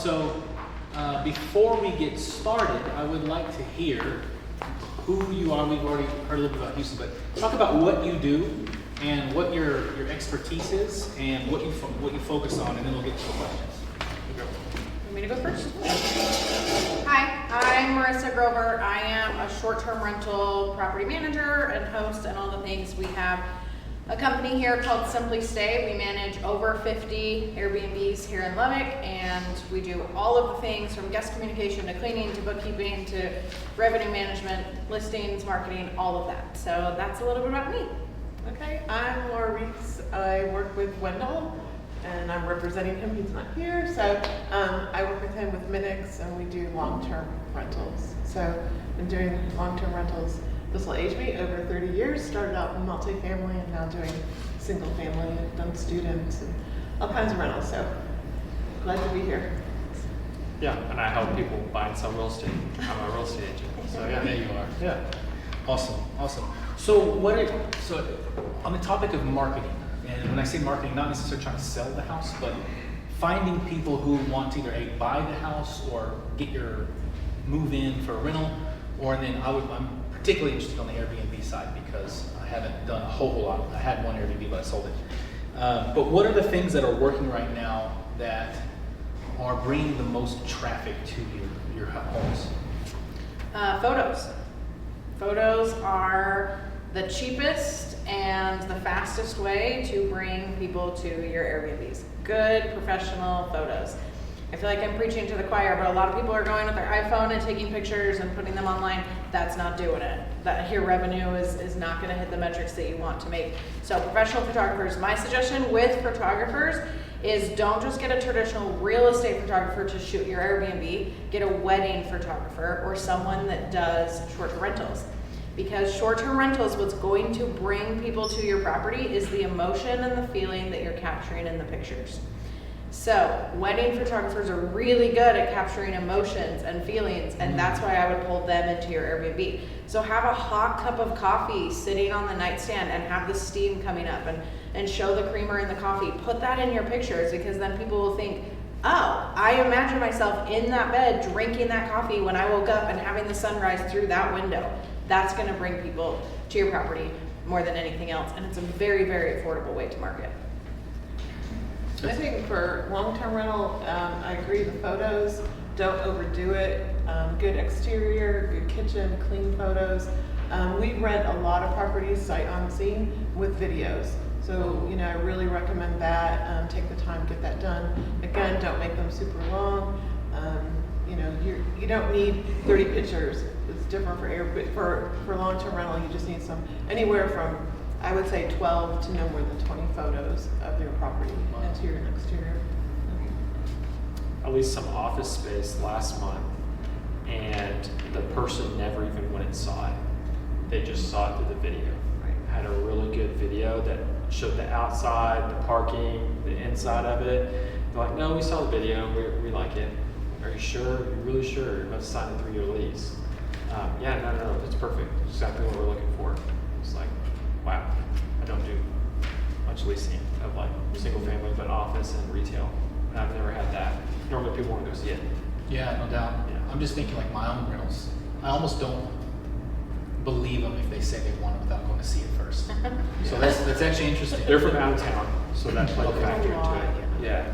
So before we get started, I would like to hear who you are. We've already heard a little bit about Houston, but talk about what you do and what your expertise is and what you focus on, and then we'll get to the questions. Want me to go first? Hi, I'm Marissa Grover. I am a short-term rental property manager and host and all the things. We have a company here called Simply Stay. We manage over 50 Airbnbs here in Lubbock, and we do all of the things from guest communication to cleaning to bookkeeping to revenue management, listings, marketing, all of that. So that's a little bit about me. Okay, I'm Laura Reeks. I work with Wendell, and I'm representing him. He's not here, so I work with him with Minix, and we do long-term rentals. So I've been doing long-term rentals. This will age me over 30 years. Started out in multifamily, and now doing single family. I've done students and all kinds of rentals. So glad to be here. Yeah, and I help people buy and sell real estate. I'm a real estate agent. So yeah, There you are. Yeah. Awesome. So on the topic of marketing, and when I say marketing, not necessarily trying to sell the house, but finding people who want to either A, buy the house or get your move in for a rental, or then I'm particularly interested on the Airbnb side because I haven't done a whole lot. I had one Airbnb, but I sold it. But what are the things that are working right now that are bringing the most traffic to your homes? Photos. Photos are the cheapest and the fastest way to bring people to your Airbnbs. Good professional photos. I feel like I'm preaching to the choir, but a lot of people are going with their iPhone and taking pictures and putting them online. That's not doing it. Your revenue is not going to hit the metrics that you want to make. So professional photographers, my suggestion with photographers is don't just get a traditional real estate photographer to shoot your Airbnb. Get a wedding photographer or someone that does short-term rentals. Because short-term rentals, what's going to bring people to your property is the emotion and the feeling that you're capturing in the pictures. So wedding photographers are really good at capturing emotions and feelings, and that's why I would pull them into your Airbnb. So have a hot cup of coffee sitting on the nightstand and have the steam coming up and show the creamer in the coffee. Put that in your pictures because then people will think, oh, I imagine myself in that bed drinking that coffee when I woke up and having the sunrise through that window. That's going to bring people to your property more than anything else, and it's a very, very affordable way to market. I think for long-term rental, I agree. The photos, don't overdo it. Good exterior, good kitchen, clean photos. We rent a lot of properties sight unseen with videos. So, I really recommend that. Take the time, get that done. Again, don't make them super long. You don't need 30 pictures. It's different for long-term rental. You just need anywhere from, I would say, 12 to no more than 20 photos of your property, interior and exterior. at least some office space last month, and the person never even went and saw it. They just saw it through the video. Right. Had a really good video that showed the outside, the parking, the inside of it. They're like, no, we saw the video. We like it. Are you sure? Are you really sure? You must sign a 3-year lease. Yeah, no, it's perfect. It's exactly what we're looking for. It's like, wow, I don't do much leasing of like single family, but office and retail. And I've never had that. Normally people want to go see it. Yeah, no doubt. Yeah. I'm just thinking like my own rentals. I almost don't believe them if they say they want it without going to see it first. So that's actually interesting. They're from out of town, so that plays a Okay. factor into it. Yeah.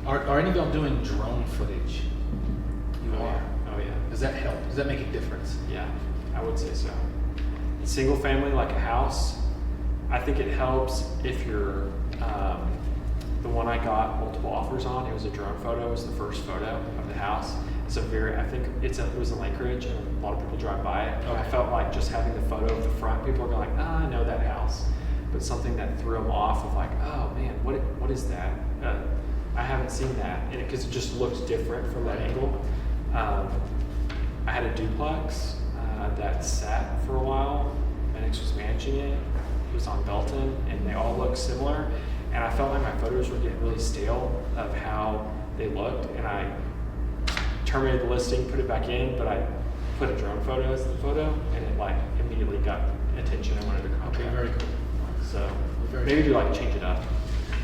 Are any of y'all doing drone footage? You Oh, are. yeah. Oh, yeah. Does that help? Does that make a difference? Yeah, I would say so. Single family, like a house, I think it helps if you're, the one I got multiple offers on, it was a drone photo, it was the first photo of the house. It's I think it was in Lake Ridge, and a lot of people drive by it. Okay. I felt like just having the photo of the front, people are going like, I know that house. But something that threw them off of like, oh man, what is that? I haven't seen that, because it just looks different from that angle. I had a duplex that sat for a while. Minix was managing it. It was on Belton, and they all looked similar. And I felt like my photos were getting really stale of how they looked. And I terminated the listing, put it back in, but I put a drone photo as the photo, and it like immediately got attention. I wanted to contract. Okay, very cool. So Very maybe do like change it up.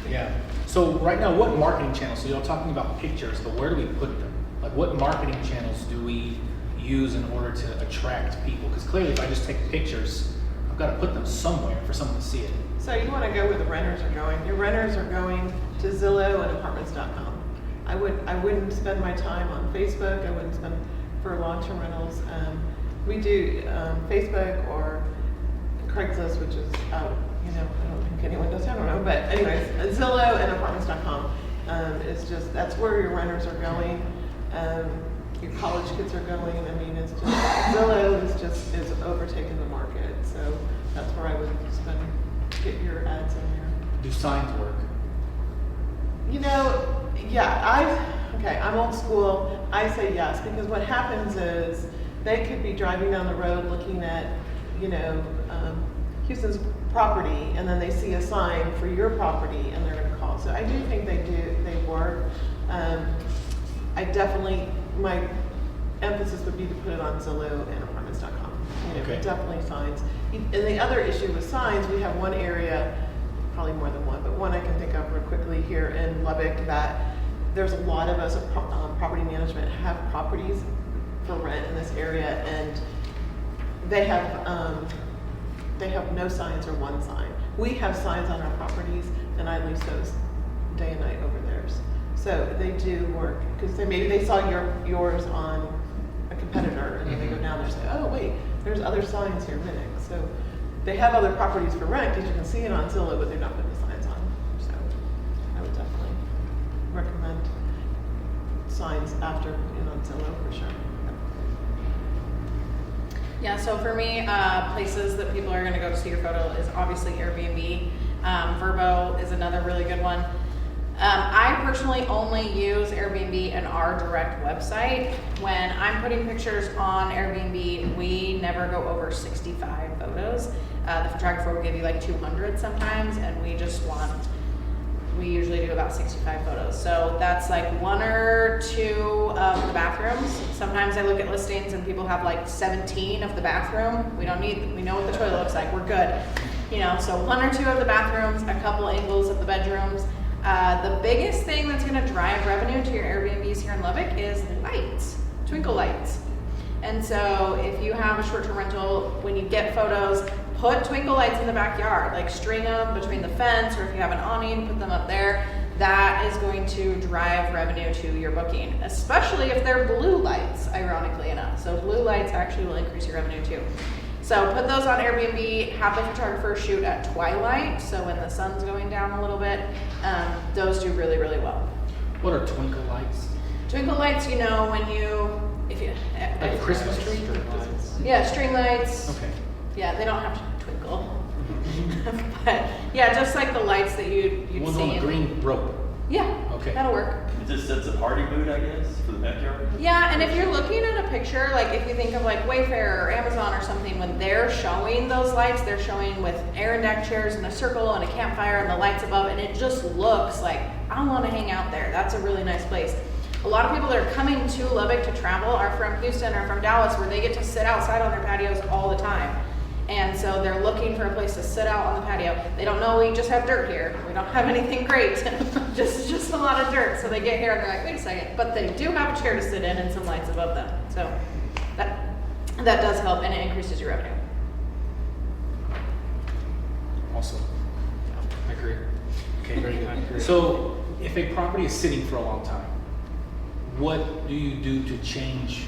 Yeah. So right now, what marketing channels? So you're talking about pictures, but where do we put them? Like, what marketing channels do we use in order to attract people? Because clearly, if I just take pictures, I've got to put them somewhere for someone to see it. So you want to go where the renters are going. Your renters are going to Zillow and apartments.com. I wouldn't spend my time on Facebook. I wouldn't spend for long-term rentals. We do Facebook or Craigslist, which is out. I don't think anyone does. I don't know, but anyways, Zillow and apartments.com is just that's where your renters are going. Your college kids are going. I mean, it's just Zillow is overtaking the market. So that's where I would get your ads in there. Do signs work? I'm old school. I say yes, because what happens is they could be driving down the road looking at, Houston's property, and then they see a sign for your property, and they're going to call. So I do think they work. My emphasis would be to put it on Zillow and apartments.com. Okay. Definitely signs. And the other issue with signs, we have one area, probably more than one, but one I can think of real quickly here in Lubbock, that there's a lot of us property management have properties for rent in this area, and they have no signs or one sign. We have signs on our properties, and I lease those day and night over theirs. So they do work, because maybe they saw yours on a competitor, and then they go down there and say, oh wait, there's other signs here mimic. So they have other properties for rent, because you can see it on Zillow, but they're not putting the signs on. So I would definitely recommend signs after on Zillow for sure. Yeah, so for me, places that people are going to go to see your photo is obviously Airbnb. Vrbo is another really good one. I personally only use Airbnb and our direct website. When I'm putting pictures on Airbnb, we never go over 65 photos. The photographer will give you like 200 sometimes, and we usually do about 65 photos. So that's like one or two of the bathrooms. Sometimes I look at listings and people have like 17 of the bathroom. We know what the toilet looks like, we're good. So one or two of the bathrooms, a couple angles of the bedrooms. The biggest thing that's gonna drive revenue to your Airbnbs here in Lubbock is lights, twinkle lights. And so if you have a short-term rental, when you get photos, put twinkle lights in the backyard, like string them between the fence, or if you have an awning, put them up there. That is going to drive revenue to your booking, especially if they're blue lights, ironically enough. So blue lights actually will increase your revenue too. So put those on Airbnb, have the photographer shoot at twilight, so when the sun's going down a little bit, those do really, really well. What are twinkle lights? Twinkle lights, Like a Christmas tree? Yeah, string lights. Okay. Yeah, they don't have to twinkle. But yeah, just like the lights that you'd One's see. on a green rope. Yeah, Okay. that'll work. It just sets a party mood, I guess, for the backyard. Yeah, and if you're looking at a picture, like if you think of like Wayfair or Amazon or something, when they're showing those lights, they're showing with Aaron deck chairs and a circle and a campfire and the lights above, and it just looks like, I want to hang out there. That's a really nice place. A lot of people that are coming to Lubbock to travel are from Houston or from Dallas, where they get to sit outside on their patios all the time. And so they're looking for a place to sit out on the patio. They don't know we just have dirt here. We don't have anything great, just a lot of dirt. So they get here and they're like, wait a second. But they do have a chair to sit in and some lights above them. So that does help, and it increases your revenue. Awesome. I agree. Okay, very I agree. good. So if a property is sitting for a long time, what do you do to change,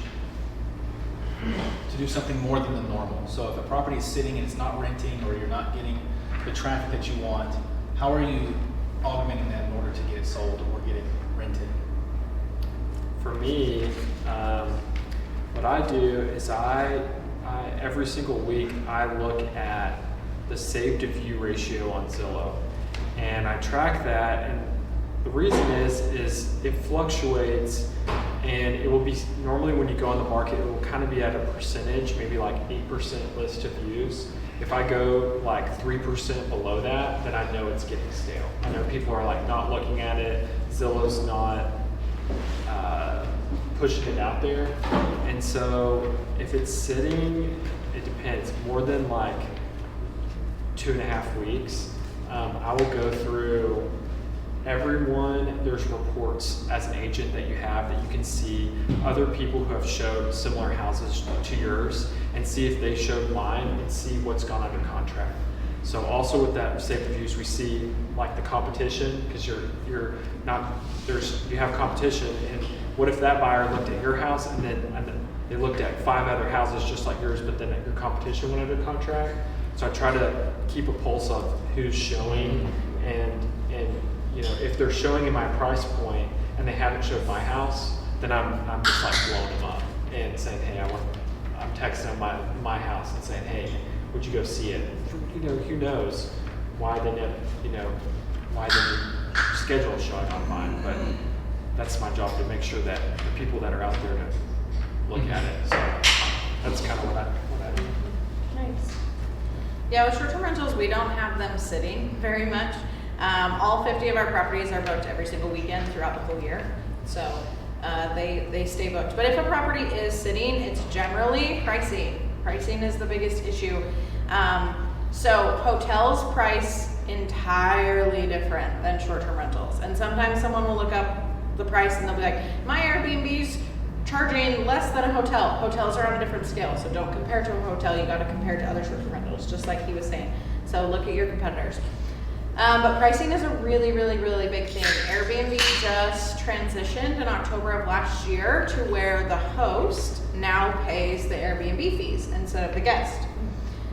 to do something more than the normal? So if a property is sitting and it's not renting, or you're not getting the traffic that you want, how are you augmenting that in order to get it sold or get it rented? For me, what I do is I every single week I look at the save to view ratio on Zillow, and I track that. And the reason is it fluctuates, and it will be normally when you go on the market, it will kind of be at a percentage, maybe like 8% list of views. If I go like 3% below that, then I know it's getting stale. I know people are like not looking at it. Zillow's not pushing it out there. And so if it's sitting, it depends. More than like 2.5 weeks, I will go through everyone, there's reports as an agent that you have that you can see other people who have showed similar houses to yours and see if they showed mine and see what's gone under contract. So also with that safe reviews, we see like the competition, because you're not, you have competition, and what if that buyer looked at your house and then they looked at 5 other houses just like yours, but then your competition went under contract? So I try to keep a pulse of who's showing, and you know, if they're showing in my price point and they haven't showed my house, then I'm just like blowing them up and saying, hey, I'm texting them my house and saying, hey, would you go see it? You know, who knows why they never, you know, why they schedule a showing on mine, but that's my job, to make sure that the people that are out there to look at it. So that's kind of what I do. Nice. Yeah, with short-term rentals, we don't have them sitting very much. All 50 of our properties are booked every single weekend throughout the whole year. So they stay booked. But if a property is sitting, it's generally pricing. Pricing is the biggest issue. So hotels price entirely different than short-term rentals. And sometimes someone will look up the price and they'll be like, my Airbnb's charging less than a hotel. Hotels are on a different scale, so don't compare to a hotel. You got to compare to other short-term rentals, just like he was saying. So look at your competitors. But pricing is a really, really, really big thing. Airbnb just transitioned in October of last year to where the host now pays the Airbnb fees instead of the guest.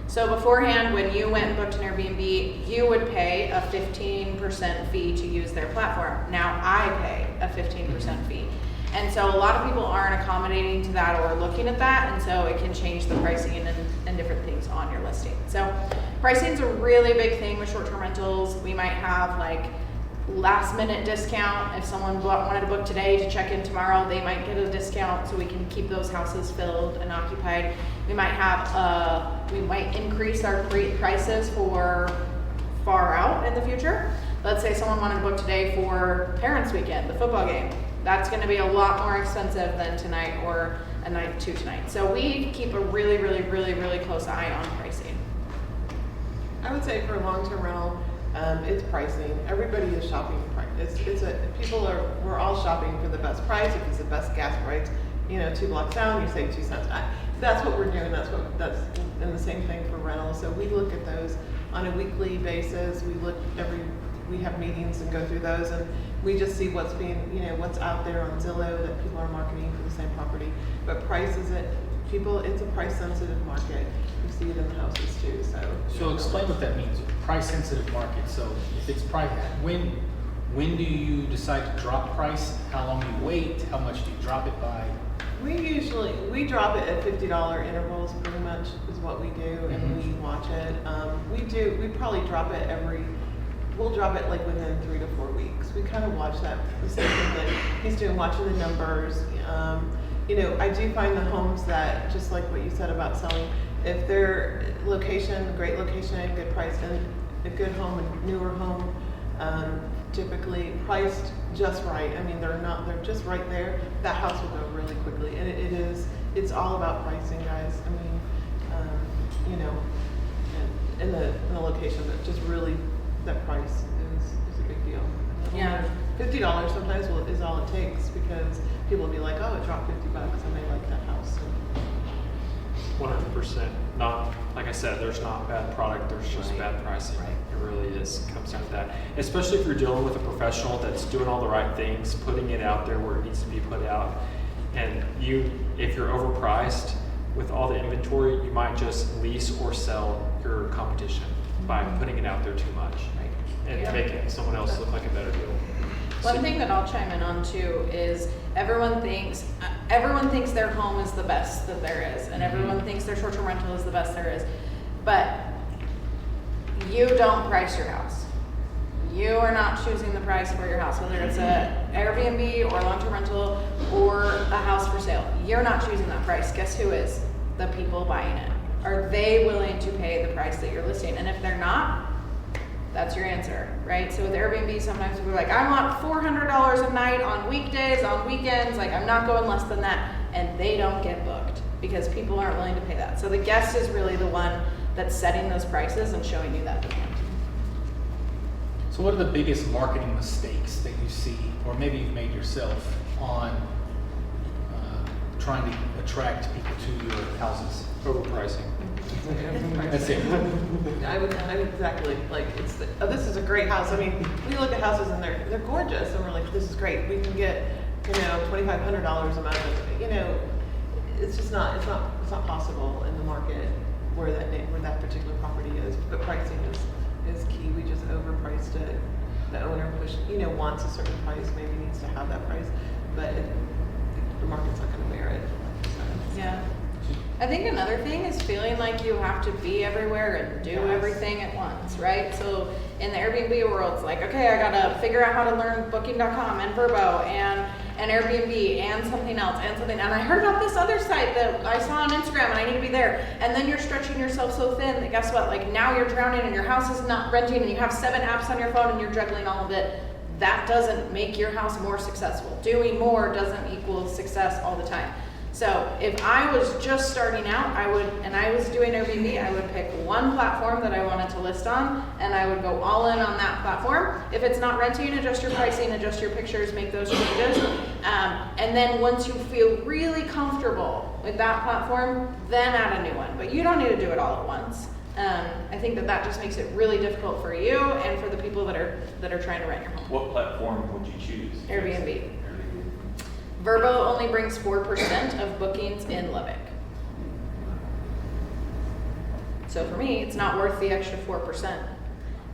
So beforehand, when you went and booked an Airbnb, you would pay a 15% fee to use their platform. Now I pay a 15% fee. And so a lot of people aren't accommodating to that or looking at that, and so it can change the pricing and different things on your listing. So pricing is a really big thing with short-term rentals. We might have like last minute discount. If someone wanted to book today to check in tomorrow, they might get a discount so we can keep those houses filled and occupied. We might have, we might increase our prices for far out in the future. Let's say someone wanted to book today for Parents Weekend, the football game. That's going to be a lot more expensive than tonight or a night to tonight. So we keep a really, really, really, really close eye on pricing. I would say for long-term rental, it's pricing. Everybody is shopping price. We're all shopping for the best price. If it's the best gas price, 2 blocks down, you save 2 cents. That's what we're doing. That's and the same thing for rentals. So we look at those on a weekly basis. We have meetings and go through those, and we just see what's being, what's out there on Zillow that people are marketing for the same property. But price is it's a price sensitive market. We see it in the houses too. So explain what that means. Price sensitive market. So if it's price, when do you decide to drop price? How long do you wait? How much do you drop it by? We drop it at $50 intervals, pretty much is what we do, and we watch it. We probably drop it we'll drop it like within 3 to 4 weeks. We kind of watch that, the same thing that he's doing, watching the numbers. I do find the homes that, just like what you said about selling, if their location, great location, good price, and a good home, a newer home, typically priced just right. I mean, they're just right there. That house will go really quickly, and it's all about pricing, guys. I mean, in the location, but just really that price is a big deal. Yeah. $50 sometimes is all it takes, because people will be like, oh, it dropped $50 and they like that house. 100%. Not, like I said, there's not bad product, there's just bad pricing. Right. It really is, comes down to that. Especially if you're dealing with a professional that's doing all the right things, putting it out there where it needs to be put out. And if you're overpriced with all the inventory, you might just lease or sell your competition by putting it out there too much and making someone else look like a better deal. One thing that I'll chime in on too is everyone thinks their home is the best that there is, and everyone thinks their short-term rental is the best there is. But you don't price your house. You are not choosing the price for your house, whether it's a Airbnb or long-term rental or a house for sale. You're not choosing that price. Guess who is? The people buying it. Are they willing to pay the price that you're listing? And if they're not, that's your answer, right? So with Airbnb, sometimes people are like, I want $400 a night on weekdays, on weekends, like I'm not going less than that. And they don't get booked because people aren't willing to pay that. So the guest is really the one that's setting those prices and showing you that demand. So So what are the biggest marketing mistakes that you see, or maybe you've made yourself, on trying to attract people to your houses? Overpricing. That's it. I'm exactly, like, oh, this is a great house. I mean, we look at houses and they're gorgeous, and we're like, this is great. We can get, $2,500 a month. It's just not, it's not possible in the market where that particular property is. But pricing is key. We just overpriced it. The owner wants a certain price, maybe needs to have that price, but the market's not going to bear it. So. Yeah. I think another thing is feeling like you have to be everywhere and do everything at once, right? So in the Airbnb world, it's like, okay, I gotta figure out how to learn Booking.com and Vrbo and Airbnb and something else and something. And I heard about this other site that I saw on Instagram and I need to be there. And then you're stretching yourself so thin that guess what? Like now you're drowning and your house is not renting and you have 7 apps on your phone and you're juggling all of it. That doesn't make your house more successful. Doing more doesn't equal success all the time. So if I was just starting out, I was doing Airbnb, I would pick one platform that I wanted to list on, and I would go all in on that platform. If it's not renting, adjust your pricing, adjust your pictures, make those changes. And then once you feel really comfortable with that platform, then add a new one. But you don't need to do it all at once. I think that just makes it really difficult for you and for the people that are trying to rent your home. What platform would you choose? Airbnb. Vrbo only brings 4% of bookings in Lubbock. So for me, it's not worth the extra 4%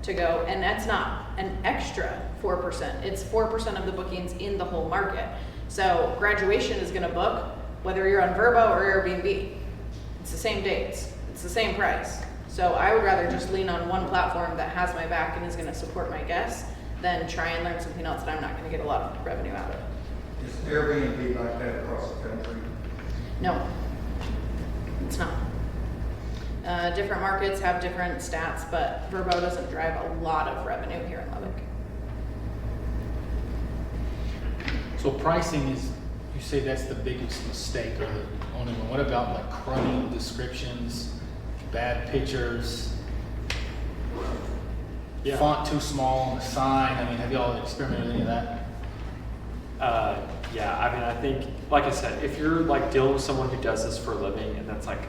to go, and that's not an extra 4%. It's 4% of the bookings in the whole market. So graduation is gonna book whether you're on Vrbo or Airbnb. It's the same dates, it's the same price. So I would rather just lean on one platform that has my back and is gonna support my guests than try and learn something else that I'm not gonna get a lot of revenue out of. Is Airbnb like that across the country? No, it's not. Different markets have different stats, but Vrbo doesn't drive a lot of revenue here in Lubbock. So pricing is, you say that's the biggest mistake or the only one. What about like crummy descriptions, bad pictures, font too small on the sign? I mean, have y'all experimented with any of that? I think, like I said, if you're like dealing with someone who does this for a living, and that's like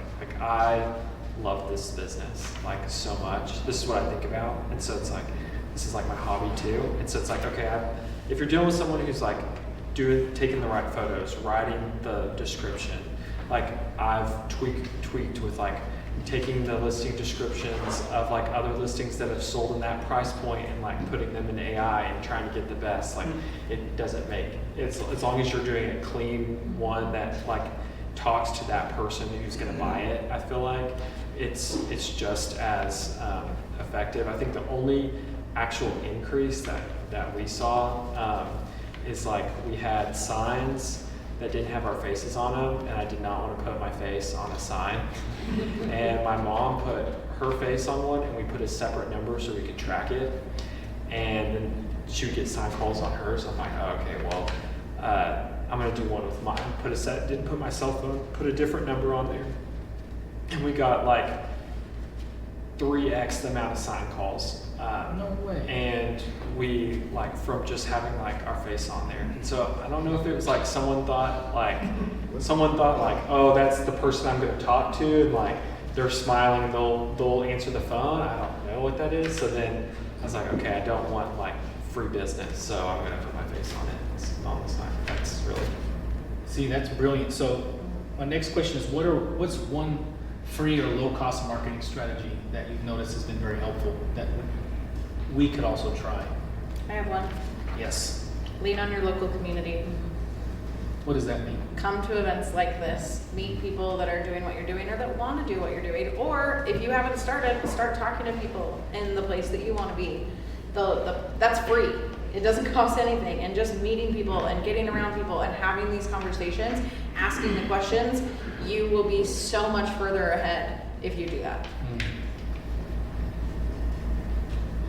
I love this business like so much. This is what I think about, and so it's like this is like my hobby too. And so it's like, okay, if you're dealing with someone who's like taking the right photos, writing the description, like I've tweaked with like taking the listing descriptions of like other listings that have sold in that price point and like putting them in AI and trying to get the best. Like it doesn't make it's as long as you're doing a clean one that like talks to that person who's going to buy it. I feel like it's just as effective. I think the only actual increase that we saw is like we had signs that didn't have our faces on them, and I did not want to put my face on a sign. And my mom put her face on one, and we put a separate number so we could track it. And then she would get sign calls on hers. I'm like, oh, okay, well, I'm gonna do one with mine. Didn't put my cell phone, put a different number on there. And we got like 3x the amount of sign calls. No way. And we like from just having like our face on there. And so I don't know if it was like someone thought like, oh, that's the person I'm going to talk to, and like they're smiling and they'll answer the phone. I don't know what that is. So then I was like, okay, I don't want like free business, so I'm going to put my face on it on the sign. That's really. See, that's brilliant. So my next question is, what's one free or low cost marketing strategy that you've noticed has been very helpful that we could also try? I have one. Yes. Lean on your local community. What does that mean? Come to events like this. Meet people that are doing what you're doing or that want to do what you're doing. Or if you haven't started, start talking to people in the place that you want to be. That's free. It doesn't cost anything. And just meeting people and getting around people and having these conversations, asking the questions, you will be so much further ahead if you do that.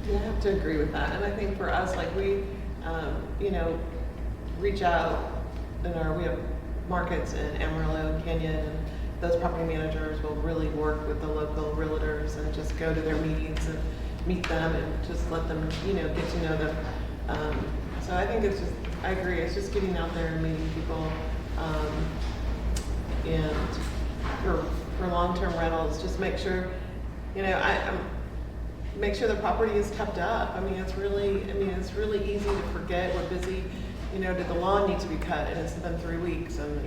Yeah, I have to agree with that. And I think for us, like we, reach out we have markets in Amarillo and Canyon, and those property managers will really work with the local realtors and just go to their meetings meet them and just let them, get to know them. So I think I agree, it's just getting out there and meeting people. And for long-term rentals, just make sure, make sure the property is kept up. It's really easy to forget. We're busy. Did the lawn need to be cut? And it's been 3 weeks. And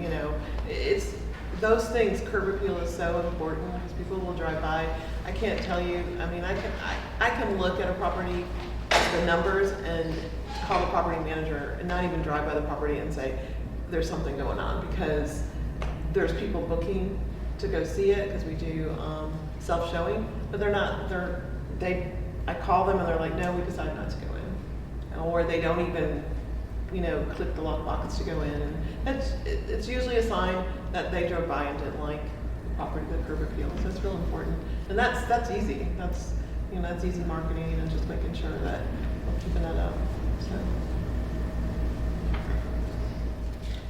it's those things. Curb appeal is so important because people will drive by. I can't tell you. I can look at a property, the numbers, and call the property manager, and not even drive by the property and say there's something going on, because there's people booking to go see it because we do self-showing, but they're not. I call them and they're like, no, we decided not to go in, or they don't even, click the lockbox to go in. And it's usually a sign that they drove by and didn't like the property, the curb appeal. So it's real important, and that's easy. That's easy marketing and just making sure that we're keeping that up. So.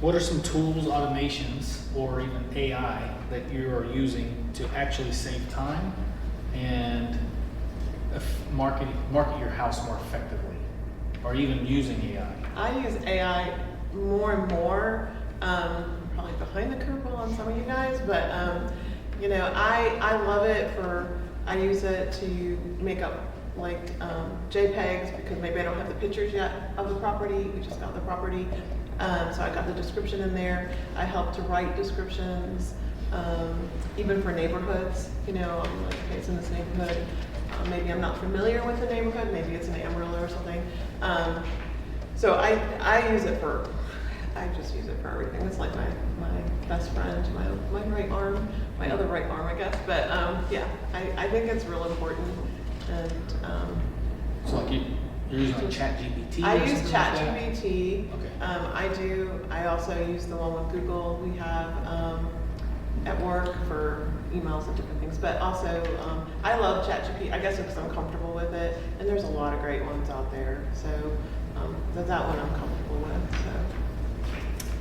What are some tools, automations, or even AI that you are using to actually save time and market your house more effectively, or even using AI? I use AI more and more, probably behind the curve on some of you guys, but I love it I use it to make up like JPEGs, because maybe I don't have the pictures yet of the property. We just got the property. So I got the description in there. I help to write descriptions, even for neighborhoods. I'm like, okay, it's in this neighborhood. Maybe I'm not familiar with the neighborhood. Maybe it's an Amarillo or something. So I use it I just use it for everything. It's like my best friend, my right arm, my other right arm, I guess. But yeah, I think it's real important. And So like you're using like ChatGPT? I use something like that? ChatGPT. Okay. I also use the one with Google. We have at work for emails and different things. But also, I love ChatGPT. I guess because I'm comfortable with it, and there's a lot of great ones out there. So that one I'm comfortable with. So.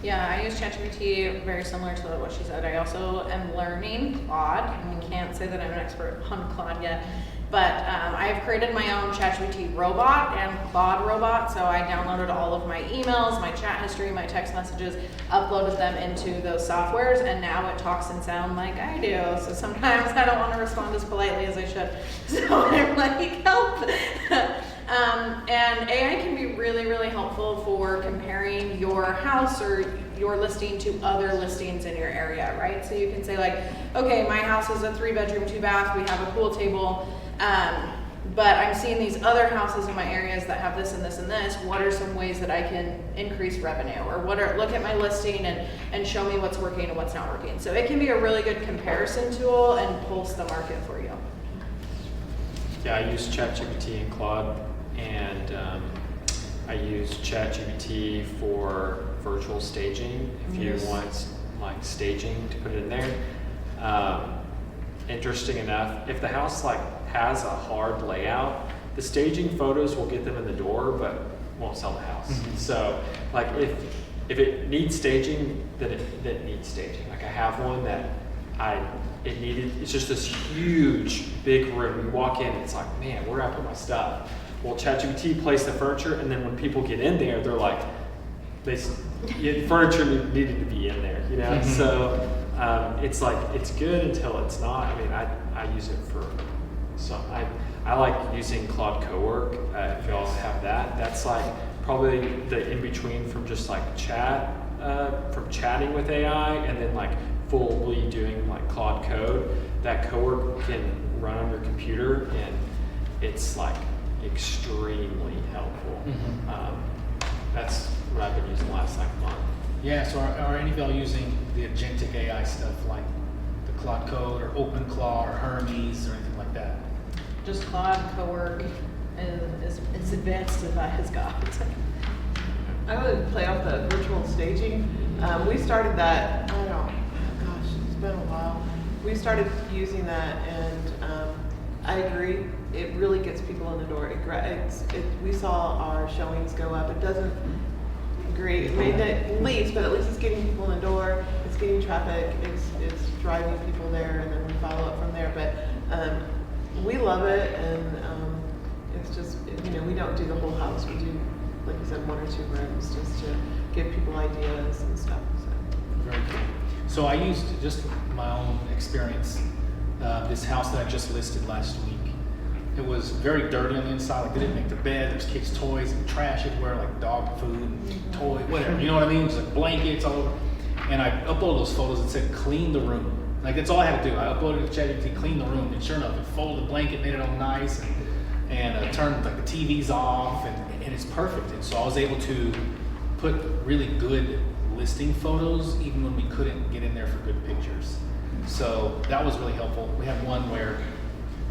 Yeah, I use ChatGPT, very similar to what she said. I also am learning Claude. Can't say that I'm an expert on Claude yet, but I have created my own ChatGPT robot and Claude robot. So I downloaded all of my emails, my chat history, my text messages, uploaded them into those softwares, and now it talks and sounds like I do. So sometimes I don't want to respond as politely as I should. So I'm like, help. And AI can be really, really helpful for comparing your house or your listing to other listings in your area, right? So you can say like, okay, my house is a 3-bedroom, 2-bath, we have a pool table, but I'm seeing these other houses in my areas that have this and this and this. What are some ways that I can increase revenue? Or look at my listing and show me what's working and what's not working. So it can be a really good comparison tool and pulse the market for you. Yeah, I use ChatGPT and Claude, and I use ChatGPT for virtual staging. If you want like staging to put it in there. Interesting enough, if the house like has a hard layout, the staging photos will get them in the door, but won't sell the house. Mm-hmm. So like if it needs staging, then it needs staging. Like I have one that it's just this huge, big room. You walk in, it's like, man, where do I put my stuff? Well, ChatGPT placed the furniture, and then when people get in there, they're like, furniture needed to be in there, Mm-hmm. So it's like, it's good until it's not. I use it for some. I like using Claude Cowork. If y'all have that, that's like probably the in between from just like from chatting with AI and then like fully doing like Claude Code. That Cowork can run on your computer, and it's like extremely helpful. Mm-hmm. That's what I've been using the last month. Yeah, so are any of y'all using the agentic AI stuff like the Claude Code or OpenClaw or Hermes or anything like that? Just Claude Cowork is as advanced as that has got. I would play off the virtual staging. We started that, it's been a while. We started using that, and I agree, it really gets people in the door. We saw our showings go up. It doesn't agree, it made it leads, but at least it's getting people in the door, it's getting traffic, it's driving people there, and then we follow up from there. But we love it, and It's just, we don't do the whole house. We do, like you said, 1 or 2 rooms just to give people ideas and stuff, so. Very cool. So I used just my own experience, this house that I just listed last week. It was very dirty on the inside, like they didn't make their bed, there's kids' toys and trash everywhere, like dog food and toy, whatever, you know what I mean? Just like blankets all over. And I uploaded those photos and said, clean the room. Like that's all I had to do. I uploaded it to ChatGPT, clean the room, and sure enough, it folded the blanket, made it all nice, and turned like the TVs off, and it's perfect. And so I was able to put really good listing photos, even when we couldn't get in there for good pictures. So that was really helpful. We had one where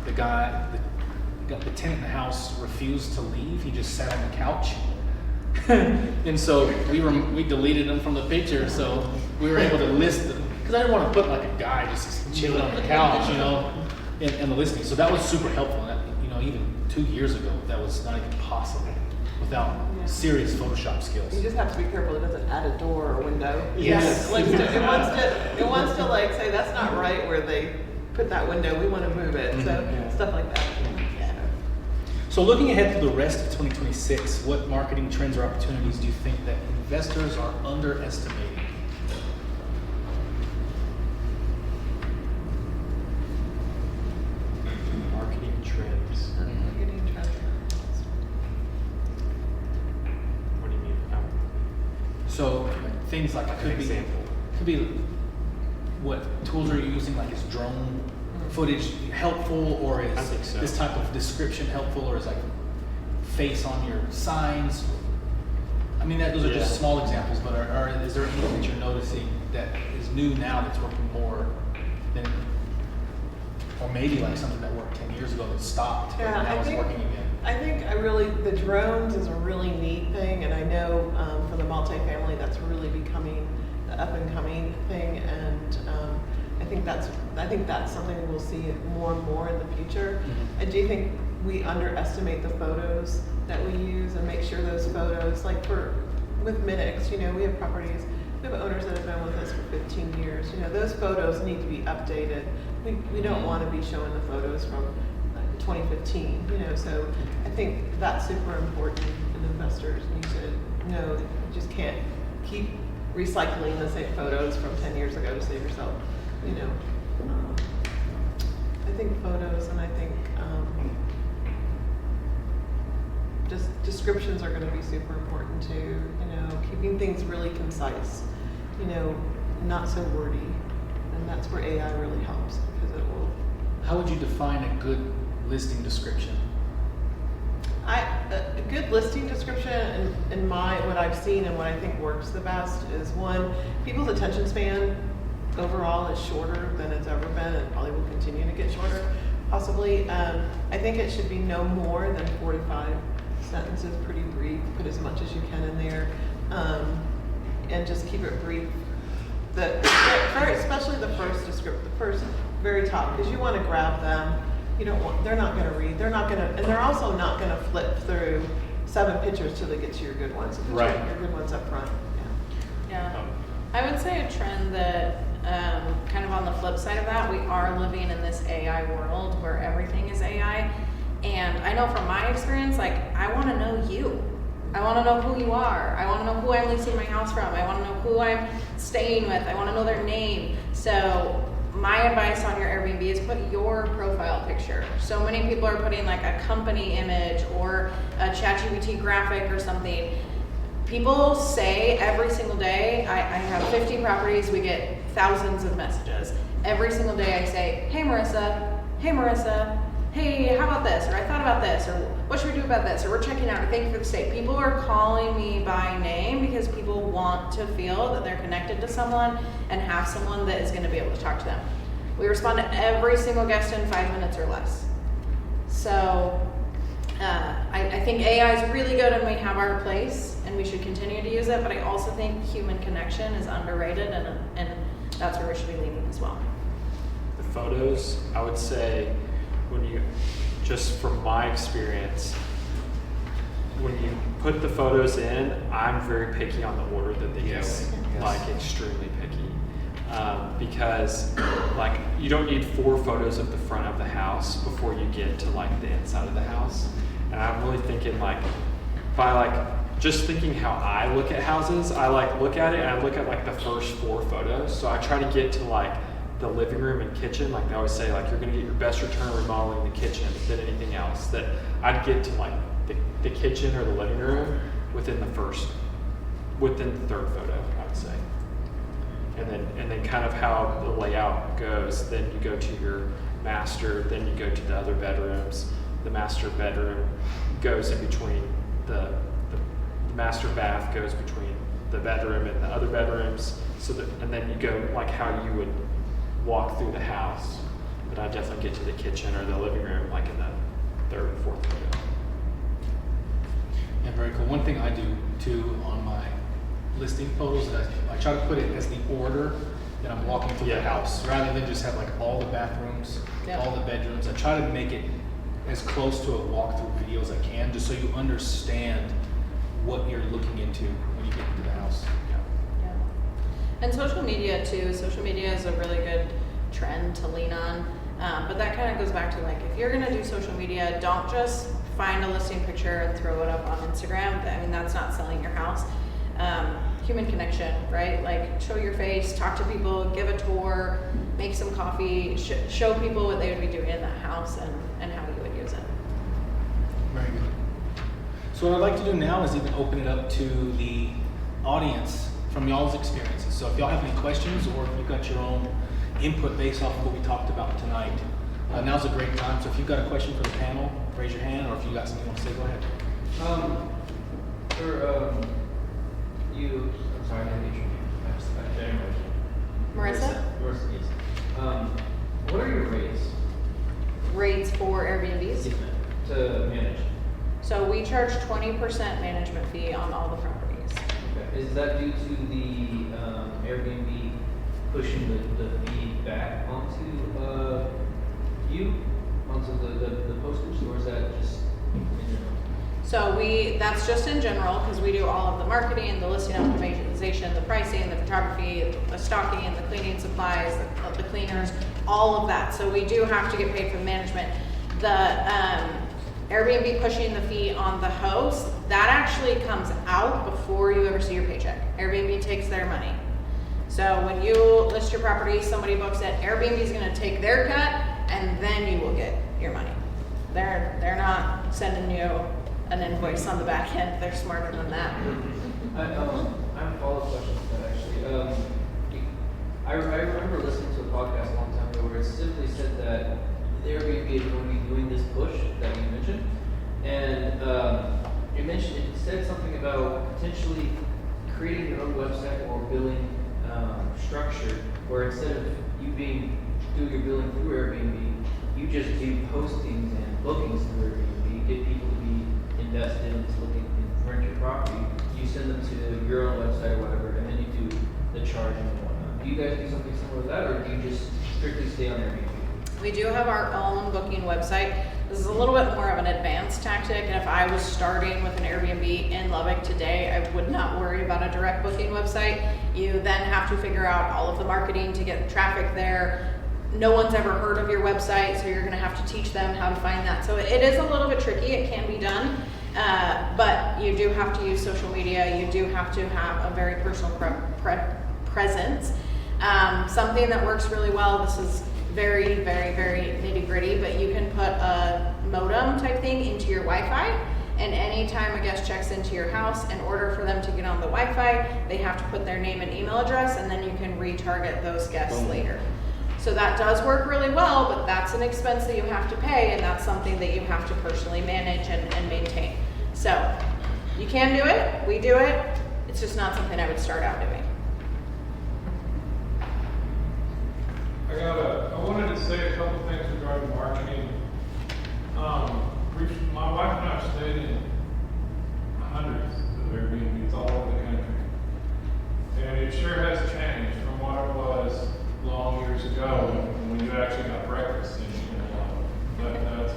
the tenant in the house refused to leave. He just sat on the couch. And so we deleted him from the picture, so we were able to list them. Because I didn't want to put like a guy just chilling on the couch, in the listing. So that was super helpful. And that, even 2 years ago, that was not even possible without serious Photoshop skills. You just have to be careful it doesn't add a door or window. Yes. It wants to like say that's not right where they put that window. We want to move it. So stuff like that. Yeah. So looking ahead to the rest of 2026, what marketing trends or opportunities do you think that investors are underestimating? Marketing trends. Marketing trends. What do you mean? So things like An example. could be what tools are you using? Like is drone footage helpful, or I is think so. this type of description helpful, or is like face on your signs? I mean, those are just small examples, but is there anything that you're noticing that is new now that's working more than, or maybe like something that worked 10 years ago that stopped, but now it's working again? I think the drones is a really neat thing, and I know for the multifamily that's really becoming the up and coming thing, and I think that's something we'll see more and more in the future. I do think we underestimate the photos that we use and make sure those photos, like with Minix, we have properties, we have owners that have been with us for 15 years. Those photos need to be updated. We don't want to be showing the photos from 2015. So I think that's super important, and investors need to know that you just can't keep recycling the same photos from 10 years ago to save yourself. I think photos, and I think just descriptions are going to be super important too. Keeping things really concise, not so wordy, and that's where AI really helps, because it will. How would you define a good listing description? A good listing description, in what I've seen and what I think works the best, is one, people's attention span overall is shorter than it's ever been, and probably will continue to get shorter, possibly. I think it should be no more than 45 sentences, pretty brief. Put as much as you can in there, and just keep it brief. Especially the first description, the first very top, because you want to grab them. They're not going to read. And they're also not going to flip through 7 pictures till they get to your good ones. If Right. Your good ones up front. Yeah. I would say a trend that, kind of on the flip side of that, we are living in this AI world where everything is AI. And I know from my experience, like, I want to know you. I want to know who you are. I want to know who I'm leasing my house from. I want to know who I'm staying with. I want to know their name. So my advice on your Airbnb is put your profile picture. So many people are putting like a company image or a ChatGPT graphic or something. People say every single day, I have 50 properties, we get thousands of messages. Every single day I say, hey Marissa, hey, how about this? Or I thought about this, or what should we do about this? Or we're checking out, or thank you for the stay. People are calling me by name because people want to feel that they're connected to someone and have someone that is going to be able to talk to them. We respond to every single guest in 5 minutes or less. So I think AI is really good and we have our place and we should continue to use it, but I also think human connection is underrated, and that's where we should be leaning as well. The photos, I would say, just from my experience, when you put the photos in, I'm very picky on the order that they go in, like extremely picky. Because like you don't need 4 photos of the front of the house before you get to like the inside of the house. And I'm really thinking like, if I like, just thinking how I look at houses, I like look at it and I look at like the first 4 photos. So I try to get to like the living room and kitchen. Like they always say, like you're gonna get your best return remodeling the kitchen than anything else. That I'd get to like the kitchen or the living room within the third photo, I would say. And then kind of how the layout goes, then you go to your master, then you go to the other bedrooms. The master bedroom goes in between the master bath goes between the bedroom and the other bedrooms. So that, and then you go like how you would walk through the house. But I definitely get to the kitchen or the living room like in the 3rd and 4th photo. Yeah, very cool. One thing I do too on my listing photos is I try to put it as the order that I'm walking through the house, rather than just have like all the bathrooms, all the bedrooms. I try to make it as close to a walkthrough video as I can, just so you understand what you're looking into when you get into the house. Yeah. And social media too. Social media is a really good trend to lean on. But that kind of goes back to like, if you're gonna do social media, don't just find a listing picture and throw it up on Instagram. I mean, that's not selling your house. Human connection, right? Like show your face, talk to people, give a tour, make some coffee, show people what they would be doing in that house and how you would use it. Very good. So what I'd like to do now is even open it up to the audience from y'all's experiences. So if y'all have any questions or if you've got your own input based off of what we talked about tonight, now's a great time. So if you've got a question for the panel, raise your hand, or if you got something you want to say, go ahead. I'm sorry, I didn't get your name. Marissa? Marissa, yes. What are your rates Rates for Airbnbs. to manage? So we charge 20% management fee on all the properties. Okay. Is that due to the Airbnb pushing the fee back onto the postage, or is that just in general? So that's just in general, because we do all of the marketing, the listing optimization, the pricing, the photography, the stocking, the cleaning supplies, the cleaners, all of that. So we do have to get paid for the management. The Airbnb pushing the fee on the host, that actually comes out before you ever see your paycheck. Airbnb takes their money. So when you list your property, somebody books it, Airbnb is gonna take their cut, and then you will get your money. They're not sending you an invoice on the back end. They're smarter than that. I have a follow-up question to that actually. I remember listening to a podcast a long time ago where it simply said that the Airbnb is going to be doing this push that you mentioned, and it said something about potentially creating your own website or billing structure, where instead of you doing your billing through Airbnb, you just do postings and bookings through Airbnb, get people to be invested into looking and rent your property. You send them to your own website or whatever, and then you do the charging and whatnot. Do you guys do something similar to that, or do you just strictly stay on Airbnb? We do have our own booking website. This is a little bit more of an advanced tactic, and if I was starting with an Airbnb in Lubbock today, I would not worry about a direct booking website. You then have to figure out all of the marketing to get traffic there. No one's ever heard of your website, so you're gonna have to teach them how to find that. So it is a little bit tricky, it can be done, but you do have to use social media, you do have to have a very personal presence. Something that works really well, this is very, very, very nitty gritty, but you can put a modem type thing into your Wi-Fi, and anytime a guest checks into your house, in order for them to get on the Wi-Fi, they have to put their name and email address, and then you can retarget those guests later. So that does work really well, but that's an expense that you have to pay, and that's something that you have to personally manage and maintain. So you can do it, we do it, it's just not something I would start out doing. I wanted to say a couple things regarding marketing. My wife and I have stayed in hundreds of Airbnbs all over the country. And it sure has changed from what it was long years ago when you actually got breakfast in a lot.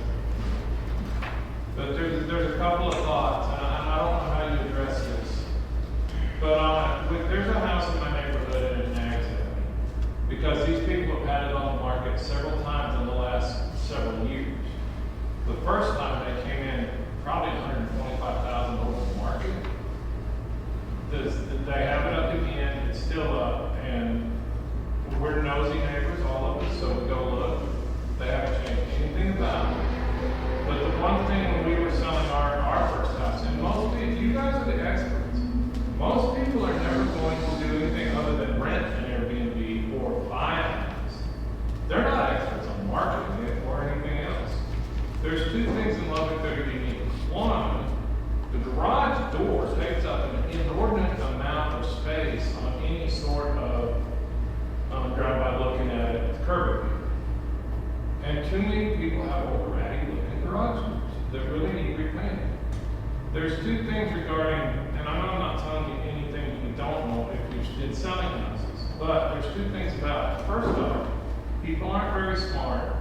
But there's a couple of thoughts, and I don't know how you address this. But there's a house in my neighborhood and it nags at me, because these people have had it on the market several times in the last several years. The first time they came in probably 125,000 over the market. They have it up again, it's still up, and we're nosy neighbors, all of us, so we go look. They haven't changed anything about it. But the one thing when we were selling our first house, and most people, you guys are the experts. Most people are never going to do anything other than rent an Airbnb or buy a house. They're not experts on marketing it or anything else. There's two things in Lubbock that are unique. One, the garage door takes up an inordinate amount of space on any sort of drive-by looking at it with curb appeal. And too many people have old ratty looking garage doors that really need repainting. There's two things regarding, and I know I'm not telling you anything you don't know if you've been selling houses, but there's two things about it. First off, people aren't very smart,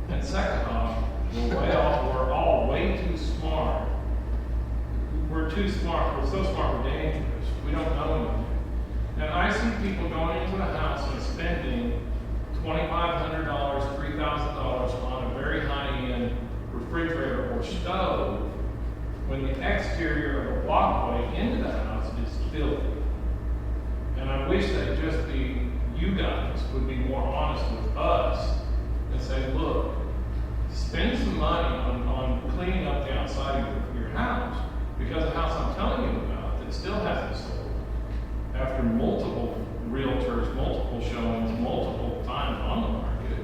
and second off, we're all way too smart. We're too smart. We're so smart, we're dangerous. We don't know anything. And I see people going into a house and spending $2,500, $3,000 on a very high-end refrigerator or stove when the exterior of the walkway into the house is filthy. And I wish that just you guys would be more honest with us and say, look, spend some money on cleaning up the outside of your house, because the house I'm telling you about that still hasn't sold, after multiple realtors, multiple showings, multiple times on the market,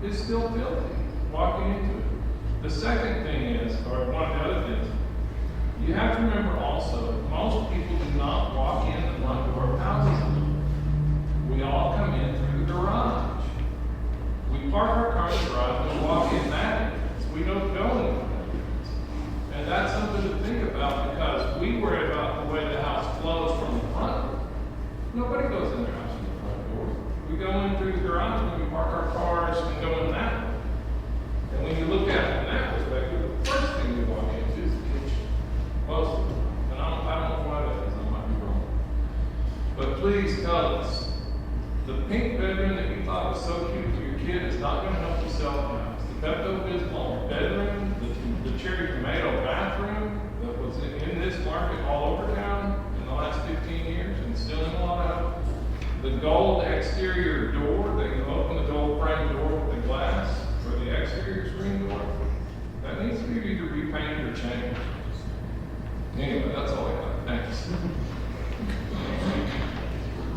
is still filthy walking into it. The second thing is, or one of the other things, you have to remember also, most people do not walk in the front door of houses. We all come in through the garage. We park our car in the garage and walk in that entrance. We don't go in that entrance. And that's something to think about, because we worry about the way the house flows from the front. Nobody goes in their house from the front door. We go in through the garage and we park our cars and go in that way. And when you look at it from that perspective, the first thing you walk into is the kitchen. Most of them. And I don't know why that is, I might be wrong. But please tell us, the pink bedroom that you thought was so cute for your kid is not going to help you sell the house. The Pepto-Bismol bedroom, the cherry tomato bathroom that was in this market all over town in the last 15 years and still in a lot of help. The gold exterior door that you open, the gold frame door with the glass for the exterior screen door, that needs to be either repainted or changed. Anyway, that's all I got. Thanks.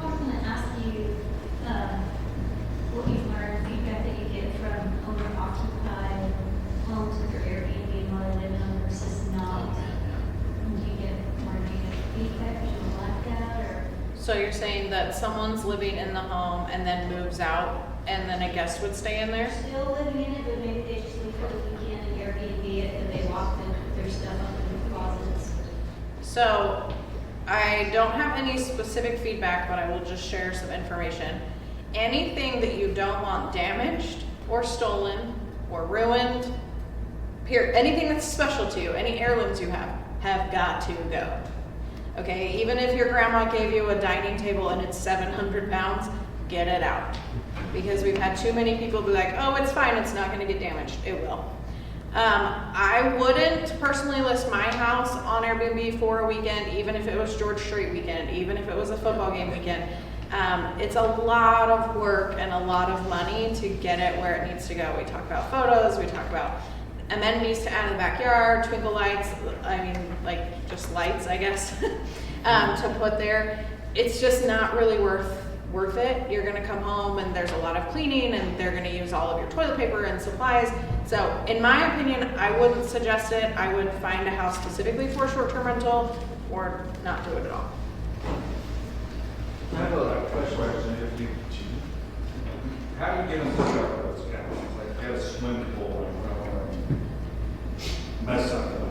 I was going to ask you what you've learned, feedback that you get from owner-occupied homes with your Airbnb while they live in them versus not. Do you get more negative feedback? Do you like that? Or? So you're saying that someone's living in the home and then moves out, and then a guest would stay in there? Still living in it, but maybe they just leave for the weekend and Airbnb it, and they lock their stuff up in the closets. So I don't have any specific feedback, but I will just share some information. Anything that you don't want damaged or stolen or ruined, anything that's special to you, any heirlooms you have got to go. Okay, even if your grandma gave you a dining table and it's 700 pounds, get it out. Because we've had too many people be like, oh, it's fine, it's not gonna get damaged. It will. I wouldn't personally list my house on Airbnb for a weekend, even if it was George Strait weekend, even if it was a football game weekend. It's a lot of work and a lot of money to get it where it needs to go. We talk about photos, we talk about amenities to add in the backyard, twinkle lights, I mean, like just lights, I guess, to put there. It's just not really worth it. You're gonna come home and there's a lot of cleaning and they're gonna use all of your toilet paper and supplies. So in my opinion, I wouldn't suggest it. I would find a house specifically for short-term rental or not do it at all. I have a question. How do you get them to cover those guys? Like, get a swimming pool and mess something up.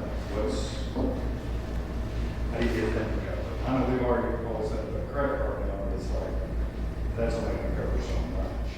How do you get them to cover? I know we've already all set the credit card down, but it's like, that's only going to cover so much.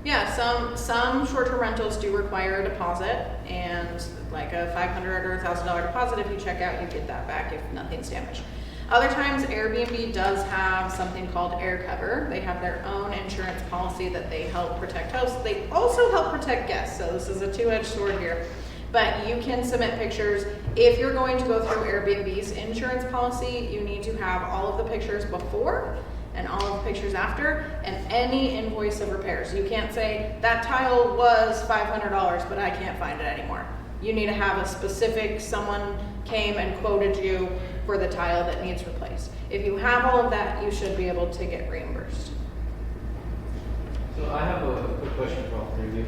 Yeah, some short-term rentals do require a deposit, and like a $500 or $1,000 deposit. If you check out, you get that back if nothing's damaged. Other times, Airbnb does have something called air cover. They have their own insurance policy that they help protect hosts. They also help protect guests, so this is a two-edged sword here. But you can submit pictures. If you're going to go through Airbnb's insurance policy, you need to have all of the pictures before and all of the pictures after, and any invoice of repairs. You can't say, that tile was $500, but I can't find it anymore. You need to have a specific, someone came and quoted you for the tile that needs replaced. If you have all of that, you should be able to get reimbursed. So I have a quick question for all three of you.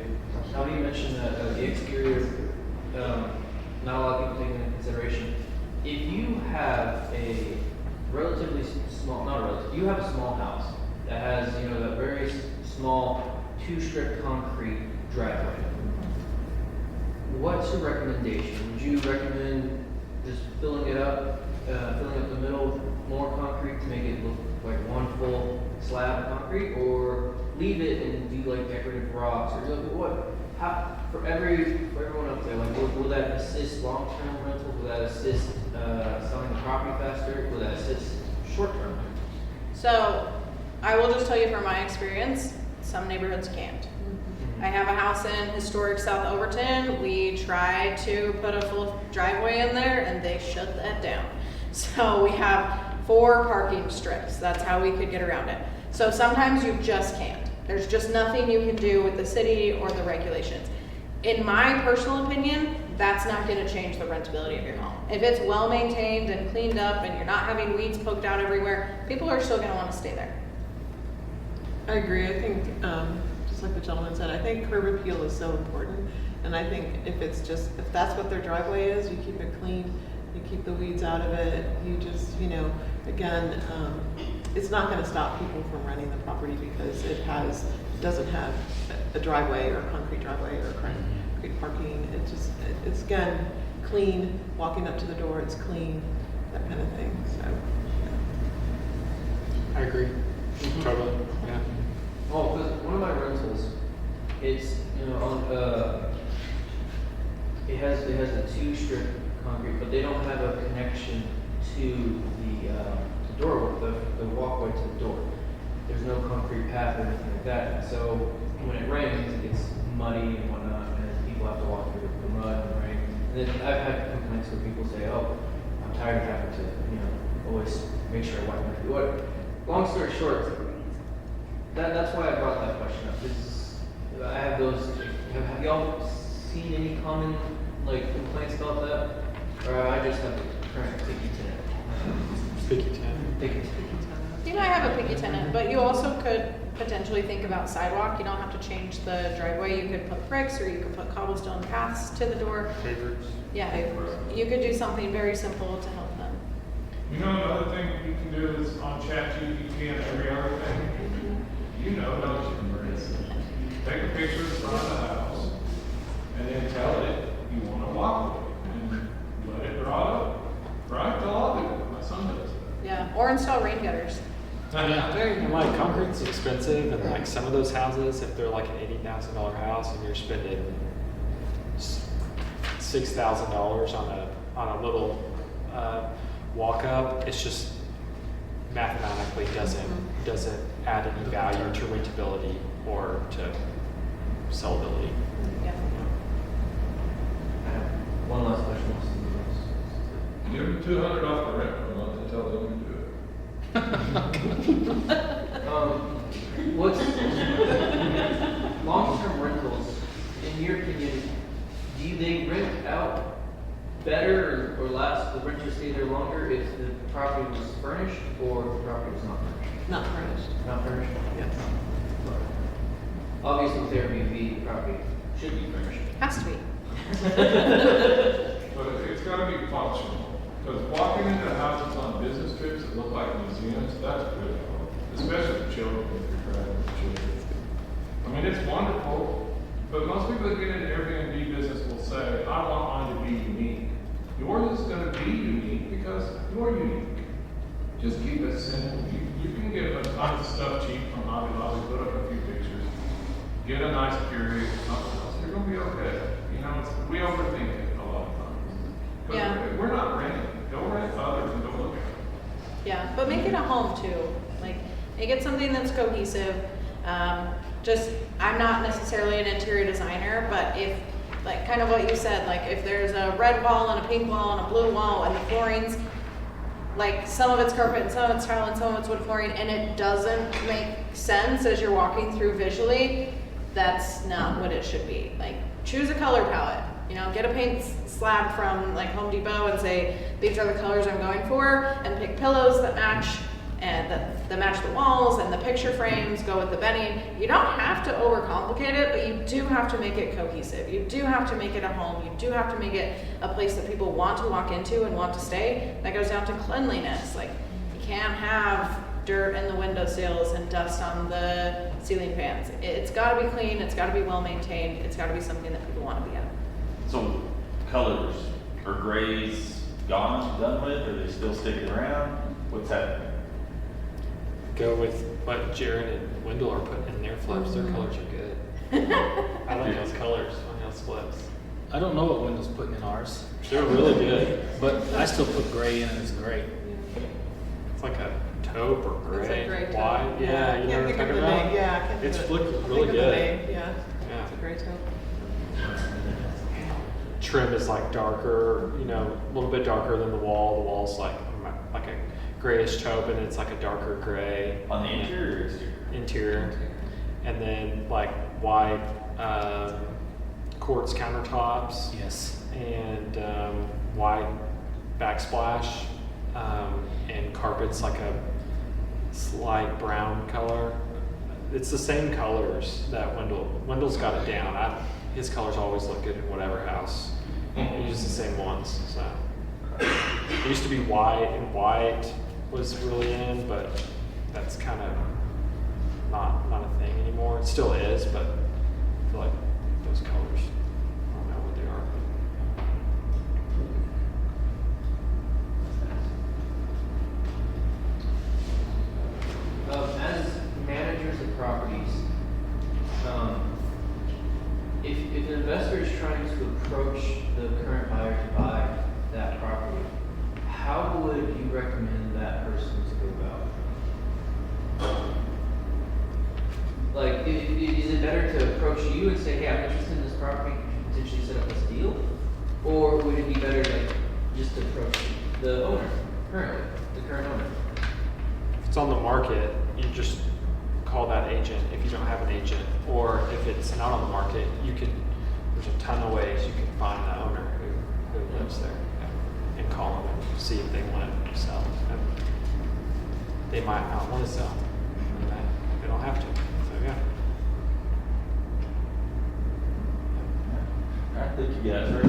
Now you mentioned that the exterior, not a lot of people take into consideration. If you have a relatively small, not relative, you have a small house that has, you know, that very small 2-strip concrete driveway. What's your recommendation? Would you recommend just filling it up, filling up the middle, more concrete to make it look like one full slab of concrete, or leave it and do like decorative rocks, or what? How, for everyone up there, like, will that assist long-term rentals? Will that assist selling the property faster? Will that assist short-term? So I will just tell you from my experience, some neighborhoods can't. I have a house in historic South Overton. We tried to put a full driveway in there and they shut that down. So we have 4 parking strips. That's how we could get around it. So sometimes you just can't. There's just nothing you can do with the city or the regulations. In my personal opinion, that's not going to change the rentability of your home. If it's well maintained and cleaned up and you're not having weeds poked out everywhere, people are still going to want to stay there. I agree. I think, just like the gentleman said, I think curb appeal is so important. And I think if that's what their driveway is, you keep it clean, you keep the weeds out of it, you just, you know, again, it's not going to stop people from renting the property because it doesn't have a driveway or a concrete driveway or concrete parking. It's again, clean, walking up to the door, it's clean, that kind of thing, so. I agree. Totally. Yeah. Oh, because one of my rentals, it's, you know, on, it has a 2-strip concrete, but they don't have a connection to the door, the walkway to the door. There's no concrete path or anything like that. So when it rains, it gets muddy and whatnot, and people have to walk through the mud and rain. And then I've had complaints where people say, "Oh, I'm tired of having to, you know, always make sure I wipe my feet." Long story short, that's why I brought that question up. Because I have those. Have y'all seen any common like complaints about that, or I just have the current picky tenant? Picky tenant. Picky. You know, I have a picky tenant, but you also could potentially think about sidewalk. You don't have to change the driveway. You could put bricks or you could put cobblestone paths to the door. Favorites. Yeah, you could do something very simple to help them. You know, another thing you can do is on ChatGPT and every other thing, you know, don't you? Take a picture of the front of the house and then tell it you want to walk away and let it draw it up. Right? They'll all do it. My son does that. Yeah, or install rain gutters. And like concrete's expensive, and like some of those houses, if they're like an $80,000 house and you're spending $6,000 on a little walk up, it's just mathematically doesn't add any value to rentability or to sellability. Yeah. I have one last question. Give them $200 off the rent per month and tell them to do it. What's long-term rentals, in your opinion, do they rent out better or less, the renters stay there longer if the property was furnished or if the property was not furnished? Not furnished. Not furnished? Yes. Obviously with Airbnb, the property should be furnished. Has to be. But it's got to be functional. Because walking into houses on business trips that look like museums, that's critical. Especially for children, if you're traveling with children. I mean, it's wonderful, but most people that get into Airbnb business will say, I want mine to be unique. Yours is going to be unique because you're unique. Just keep it simple. You can get a ton of stuff cheap from Hobby Lobby, put up a few pictures, get a nice period, something else. You're going to be okay. You know, we overthink it a lot of times. Because Yeah. we're not renting. Go rent others and go look at them. Yeah, but make it a home too. Like, make it something that's cohesive. I'm not necessarily an interior designer, but if Like kind of what you said, like if there's a red wall and a pink wall and a blue wall and the floorings, like some of it's carpet and some of it's tile and some of it's wood flooring, and it doesn't make sense as you're walking through visually, that's not what it should be. Like choose a color palette, you know, get a paint slab from like Home Depot and say, these are the colors I'm going for, and pick pillows that match and that match the walls and the picture frames, go with the bedding. You don't have to overcomplicate it, but you do have to make it cohesive. You do have to make it a home. You do have to make it a place that people want to walk into and want to stay. That goes down to cleanliness. Like you can't have dirt in the windowsills and dust on the ceiling fans. It's gotta be clean, it's gotta be well maintained, it's gotta be something that people wanna be in. So colors, are grays gone, done with, or are they still sticking around? What's happening? Go with what Jared and Wendell are putting in their flips. Their colors are good. I like those colors on those flips. I don't know what Wendell's putting in ours, They're really good. but I still put gray in and it's great. It's like a taupe or It's gray, a gray taupe. white. Yeah, you know Can't what I'm think of talking the about? name. Yeah, I can't It's think of look it. really Think of the good. name, yeah. Yeah. It's a great taupe. Trim is like darker, you know, a little bit darker than the wall. The wall's like a grayish taupe, and it's like a darker gray. On the interior or exterior? Interior. And then like white quartz countertops Yes. and white backsplash and carpets like a slight brown color. It's the same colors that Wendell's got it down. His colors always look good in whatever house. He uses the same ones. So it used to be white, and white was really in, but that's kind of not a thing anymore. It still is, but I feel like those colors, I don't know what they are. As managers of properties, if an investor is trying to approach the current buyer to buy that property, how would you recommend that person to go about? Like, is it better to approach you and say, hey, I'm interested in this property, potentially set up this deal? Or would it be better to just approach the owner, the current owner? If it's on the market, you just call that agent if you don't have an agent. Or if it's not on the market, there's a ton of ways you can find the owner who lives there and call them and see if they want to sell. And they might not want to sell. They don't have to. So yeah. I think you guys are